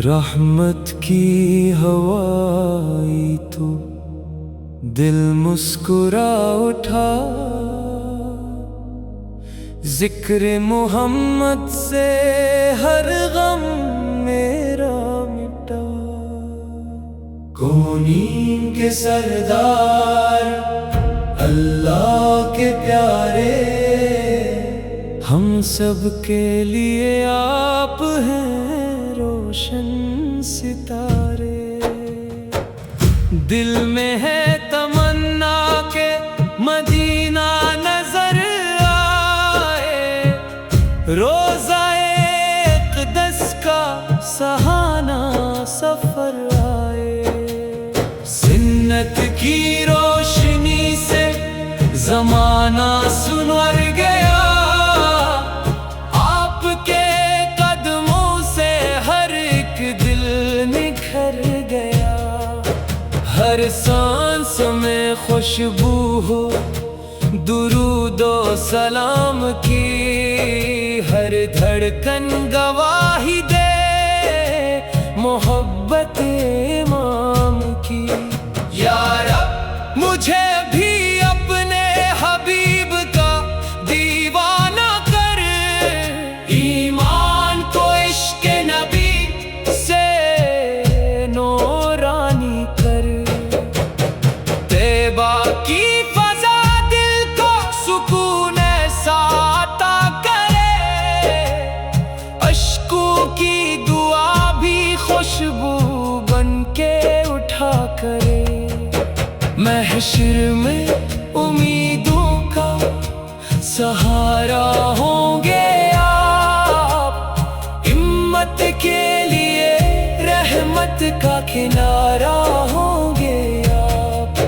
رحمت کی ہوائی تو دل مسکرا اٹھا، ذکر محمد سے ہر غم میرا مٹا۔ کونین کے سردار اللہ کے پیارے، ہم سب کے لیے آپ ہیں روشن ستارے۔ دل میں ہے تمنا کہ مدینہ نظر آئے، روضہ اقدس کا سہانا سفر آئے۔ سنت کی روشنی سے زمانہ سنور گیا، آپ کے قدموں سے ہر ایک دل نکھر گیا۔ ہر سانس میں خوشبو ہو درود و سلام کی، ہر دھڑکن گواہی دے محبت امام کی۔ یا رب مجھے بھی اپنے حبیب کا دیوانہ کر، ایمان کو عشق نبی سے نورانی کر۔ طیبہ کی فضا دل کو سکون ایسا عطا کرے، اشکوں کی دعا بھی خوشبو بن کے اٹھا کرے۔ محشر میں امیدوں کا سہارا ہوں گے آپ، امت کے لیے رحمت کا کنارہ ہوں گے آپ۔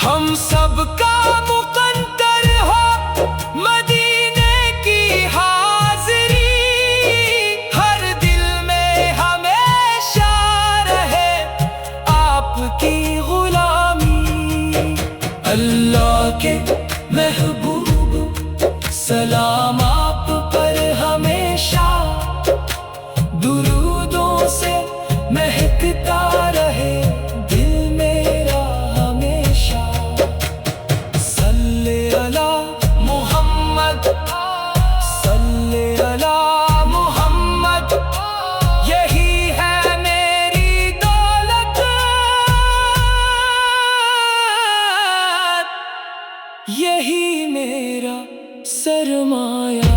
ہم سب کا مقنطر ہو مدینے کی حاضری، ہر دل میں ہمیشہ رہے آپ کی غلامی۔ اللہ کے محبوب سلام آپ پر ہمیشہ، درودوں سے مہکتا رہے دل میرا ہمیشہ۔ صلی علی محمد، صلی علی محمد، یہی ہے میری دولت، یہی میرا سرمایہ۔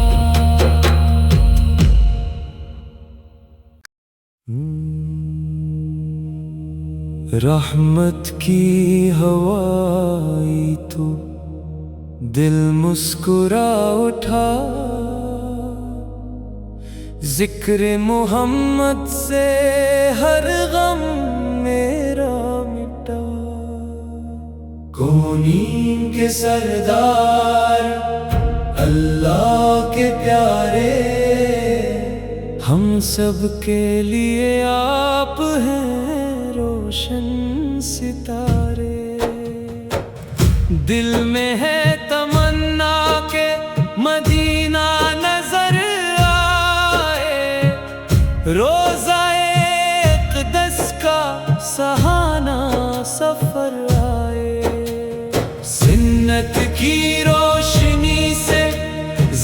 رحمت کی ہوائی تو دل مسکرا اٹھا، ذکر محمد سے ہر غم میرا مٹا۔ کونین کے سردار اللہ کے پیارے، ہم سب کے لیے آپ ہیں روشن ستارے۔ دل میں ہے تمنا کہ مدینہ نظر آئے، روضہ اقدس کا سہانا سفر آئے۔ سنت کی روشنی سے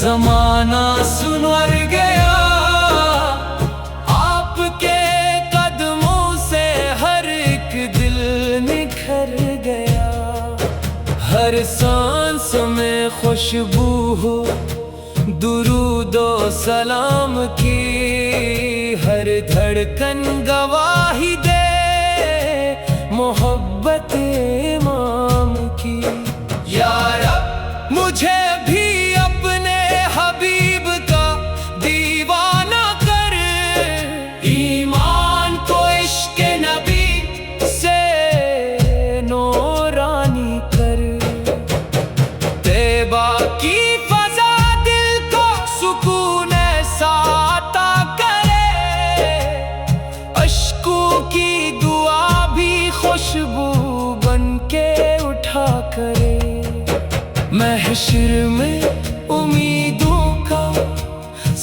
زمانہ سنور گیا، آپ کے قدموں سے ہر ایک دل نکھر گیا۔ ہر سانس میں خوشبو ہو درود و سلام کی، ہر دھڑکن گواہی دے محبت امام کی۔ یا رب مجھے بھی اپنے حبیب کا دیوانہ کر، ایمان کو عشق نبی سے نورانی کر۔ طیبہ کی فضا دل کو سکون ایسا عطا کرے، اشکوں کی دعا بھی خوشبو بن کے اٹھا کرے۔ محشر میں امیدوں کا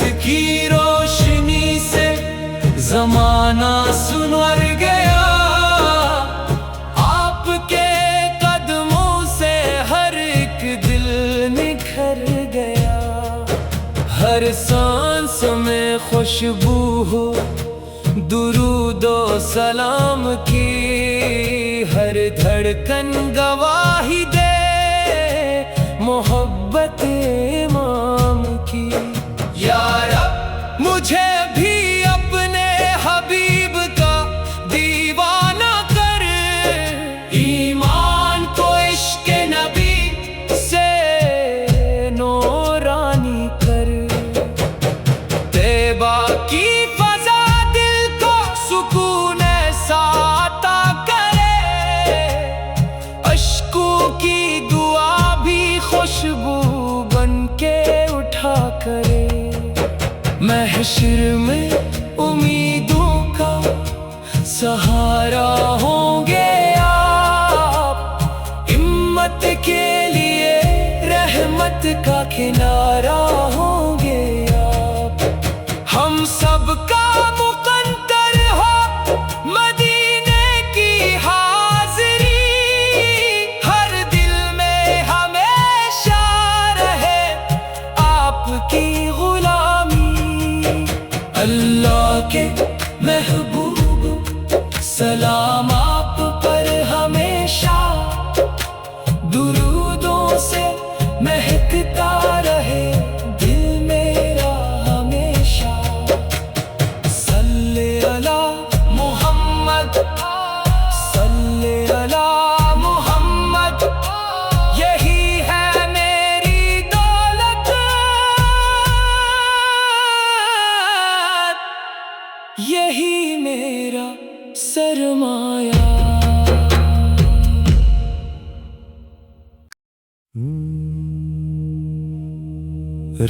سنت کی روشنی سے زمانہ سنور گیا، آپ کے قدموں سے ہر ایک دل نکھر گیا، ہر سانس میں خوشبو ہو درود و سلام کی، ہر دھڑکن گواہی دے محبت امام کی۔ یا رب مجھے بھی اپنے حبیب کا دیوانہ کر، ایمان کو عشق نبی سے نورانی کر، طیبہ کی فضا دل کو سکون ایسا عطا کرے، اشکوں کی دعا بھی خوشبو بن کے اٹھا کرے، محشر میں امیدوں کا سہارا ہوں گے آپ، امت کے لیے رحمت کا کنارہ ہوں گے آپ، ہم سب کا مقنطر ہو مدینے کی حاضری، ہر دل میں ہمیشہ رہے آپ کی غلامی، اللہ کے محبوب سلام آپ پر ہمیشہ، درودوں سے مہکتا رہے دل میرا ہمیشہ، صلی علی محمد، صلی علی محمد، یہی ہے میری دولت، یہی میرا سرمایہ۔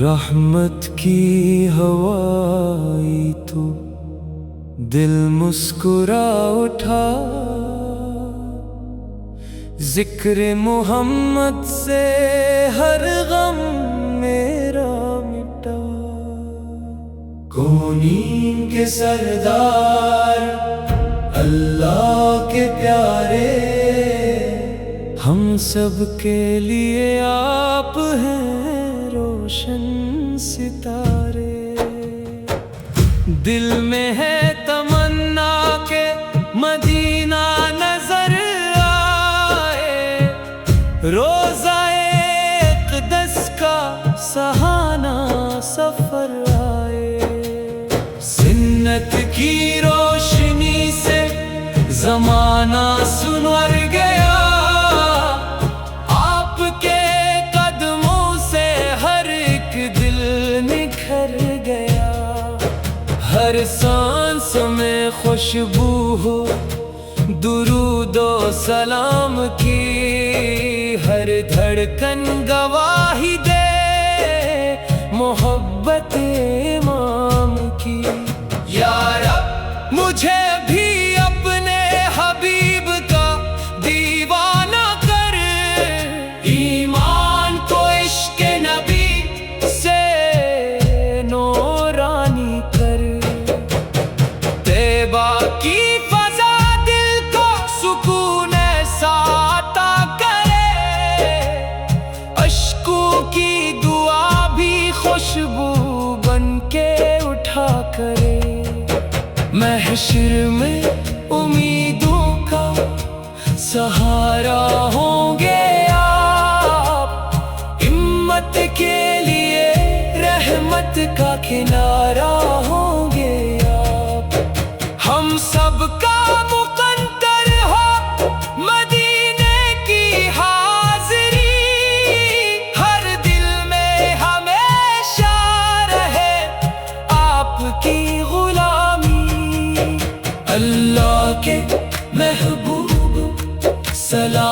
رحمت کی ہوائی تو دل مسکرا اٹھا، ذکر محمد سے ہر غم میرا مٹا، کونین کے سردار اللہ کے پیارے، ہم سب کے لیے آپ ہیں روشن ستارے، دل میں ہے تمنا کہ مدینہ نظر آئے، روضہ اقدس کا سہانا سفر آئے، سنت کی روشنی سے زمانہ سنور گیا، آپ کے قدموں سے ہر ایک دل نکھر گیا، ہر سانس میں خوشبو ہو درود و سلام کی، ہر دھڑکن گواہی دے محبت امام کی۔ یا رب مجھے بھی اپنے حبیب کا دیوانہ کر، ایمان کو عشق نبی سے نورانی کر، طیبہ کی فضا دل کو سکون ایسا عطا کرے، اشکوں کی دعا بھی خوشبو بن کے اٹھا کرے، محشر میں امیدوں کا سہارا ہوں گے آپ، امت کے لیے رحمت کا کنارہ ہوں گے آپ، ہم سب کا مقنطر ہو مدینے کی حاضری، ہر دل میں ہمیشہ رہے آپ کی غلامی، اللہ کے محبوب سلام